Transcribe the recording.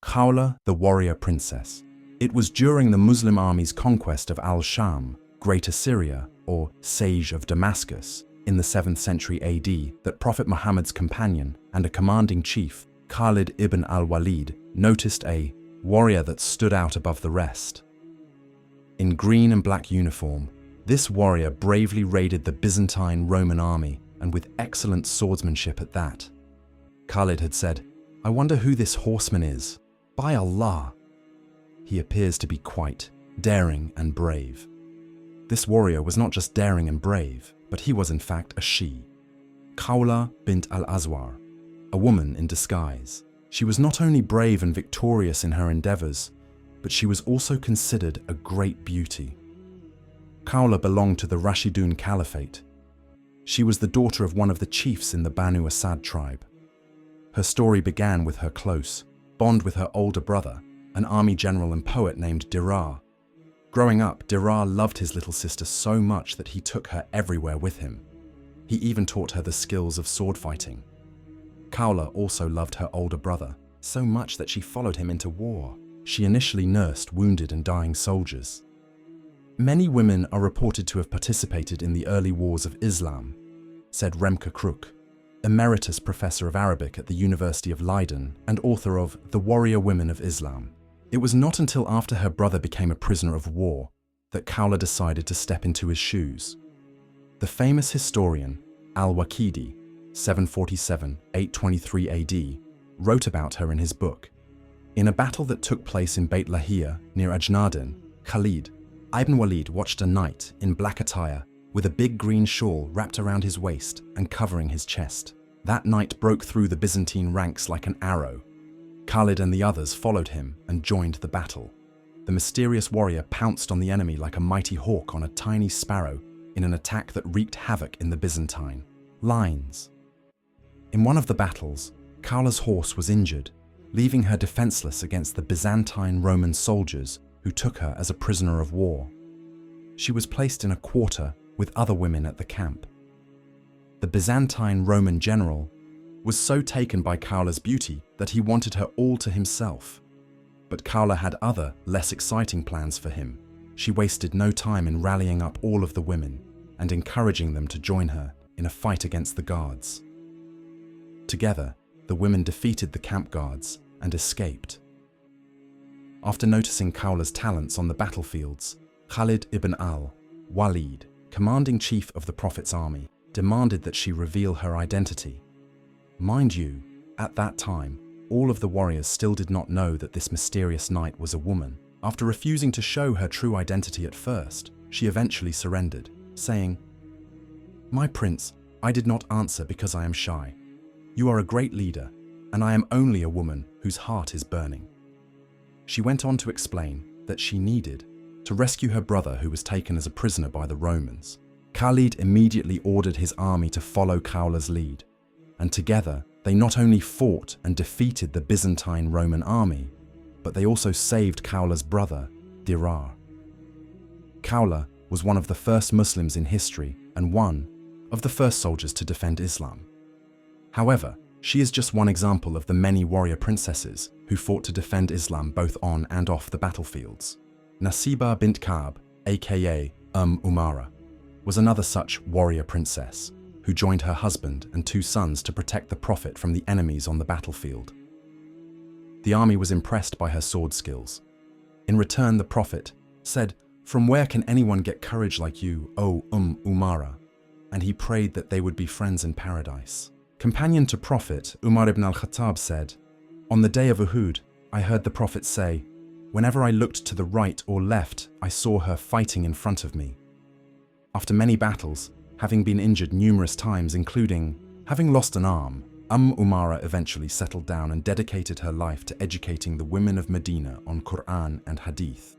Khawla, the warrior princess. It was during the Muslim army's conquest of al-Sham, Greater Syria, or Siege of Damascus, in the 7th century AD that Prophet Muhammad's companion and a commanding chief, Khalid ibn al-Walid, noticed a warrior that stood out above the rest. In green and black uniform, this warrior bravely raided the Byzantine Roman army, and with excellent swordsmanship at that. Khalid had said, "I wonder who this horseman is. By Allah! He appears to be quite daring and brave." This warrior was not just daring and brave, but he was in fact a she. Khawla Bint al-Azwar, a woman in disguise. She was not only brave and victorious in her endeavors, but she was also considered a great beauty. Khawla belonged to the Rashidun Caliphate. She was the daughter of one of the chiefs in the Banu Asad tribe. Her story began with her close bond with her older brother, an army general and poet named Dirar. Growing up, Dirar loved his little sister so much that he took her everywhere with him. He even taught her the skills of sword fighting. Khawla also loved her older brother, so much that she followed him into war. She initially nursed wounded and dying soldiers. Many women are reported to have participated in the early wars of Islam, said Remke Krook, emeritus professor of Arabic at the University of Leiden and author of The Warrior Women of Islam. It was not until after her brother became a prisoner of war that Khawla decided to step into his shoes. The famous historian al-Waqidi, 747–823 AD, wrote about her in his book. In a battle that took place in Beit Lahia near Ajnadin, Khalid ibn Walid watched a knight in black attire with a big green shawl wrapped around his waist and covering his chest. That knight broke through the Byzantine ranks like an arrow. Khalid and the others followed him and joined the battle. The mysterious warrior pounced on the enemy like a mighty hawk on a tiny sparrow in an attack that wreaked havoc in the Byzantine lines. In one of the battles, Khawla's horse was injured, leaving her defenseless against the Byzantine Roman soldiers who took her as a prisoner of war. She was placed in a quarter with other women at the camp. The Byzantine Roman general was so taken by Khawla's beauty that he wanted her all to himself. But Khawla had other, less exciting plans for him. She wasted no time in rallying up all of the women and encouraging them to join her in a fight against the guards. Together, the women defeated the camp guards and escaped. After noticing Khawla's talents on the battlefields, Khalid ibn al-Walid, commanding chief of the Prophet's army, demanded that she reveal her identity. Mind you, at that time, all of the warriors still did not know that this mysterious knight was a woman. After refusing to show her true identity at first, she eventually surrendered, saying, "My prince, I did not answer because I am shy. You are a great leader, and I am only a woman whose heart is burning." She went on to explain that she needed to rescue her brother who was taken as a prisoner by the Romans. Khalid immediately ordered his army to follow Khawla's lead, and together they not only fought and defeated the Byzantine Roman army, but they also saved Khawla's brother, Dirar. Khawla was one of the first Muslims in history and one of the first soldiers to defend Islam. However, she is just one example of the many warrior princesses who fought to defend Islam both on and off the battlefields. Nasiba bint Ka'b, aka Umara, was another such warrior princess who joined her husband and 2 sons to protect the Prophet from the enemies on the battlefield. The army was impressed by her sword skills. In return, the Prophet said, "From where can anyone get courage like you, O Umara?" And he prayed that they would be friends in paradise. Companion to Prophet, Umar ibn al-Khattab said, "On the day of Uhud, I heard the Prophet say, 'Whenever I looked to the right or left, I saw her fighting in front of me.'" After many battles, having been injured numerous times, including having lost an arm, Umara eventually settled down and dedicated her life to educating the women of Medina on Quran and Hadith.